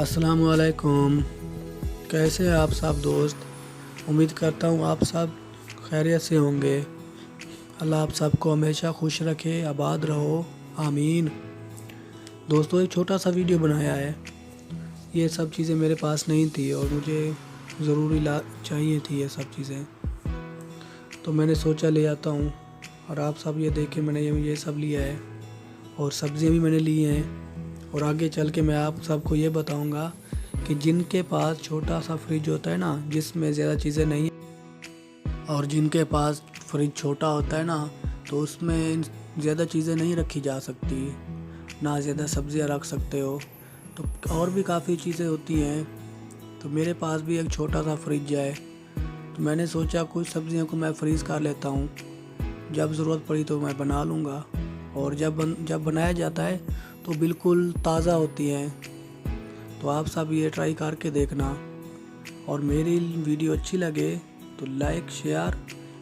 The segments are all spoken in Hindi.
अस्सलाम वालेकुम। कैसे हैं आप सब दोस्त। उम्मीद करता हूँ आप सब खैरियत से होंगे। अल्लाह आप सबको हमेशा खुश रखे, आबाद रहो, आमीन। दोस्तों, एक छोटा सा वीडियो बनाया है। ये सब चीज़ें मेरे पास नहीं थी और मुझे ज़रूरी ला चाहिए थी ये सब चीज़ें, तो मैंने सोचा ले आता हूँ। और आप सब ये देखें, मैंने ये सब लिया है और सब्ज़ियाँ भी मैंने ली हैं। और आगे चल के मैं आप सबको ये बताऊंगा कि जिनके पास छोटा सा फ्रिज होता है ना, जिसमें ज़्यादा चीज़ें नहीं, और जिनके पास फ्रिज छोटा होता है ना, तो उसमें ज़्यादा चीज़ें नहीं रखी जा सकती, ना ज़्यादा सब्ज़ियाँ रख सकते हो। तो और भी काफ़ी चीज़ें होती हैं। तो मेरे पास भी एक छोटा सा फ्रिज है, तो मैंने सोचा कुछ सब्ज़ियों को मैं फ्रीज़ कर लेता हूँ, जब ज़रूरत पड़ी तो मैं बना लूँगा। और जब बनाया जाता है तो बिल्कुल ताज़ा होती हैं। तो आप सब ये ट्राई करके देखना। और मेरी वीडियो अच्छी लगे तो लाइक, शेयर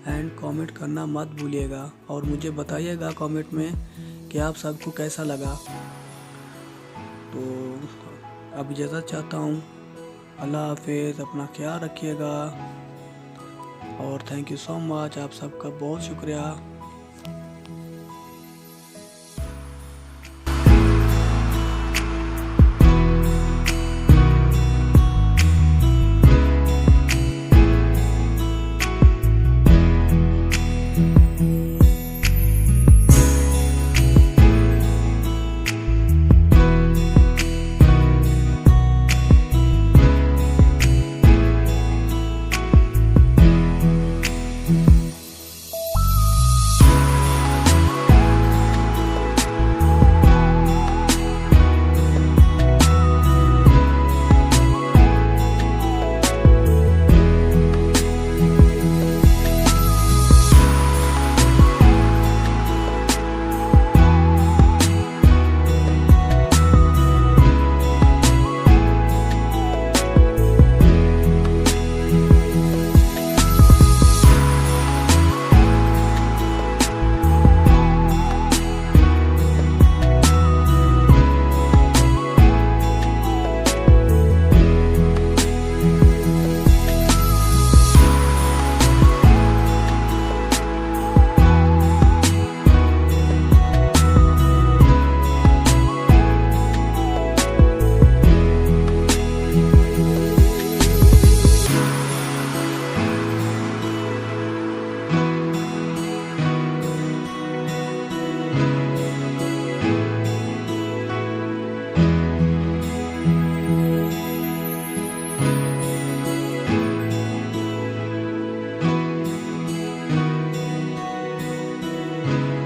एंड कमेंट करना मत भूलिएगा। और मुझे बताइएगा कमेंट में कि आप सबको कैसा लगा। तो अब इजाज़त चाहता हूँ। अल्लाह हाफिज़, अपना ख्याल रखिएगा और थैंक यू सो मच। आप सबका बहुत शुक्रिया।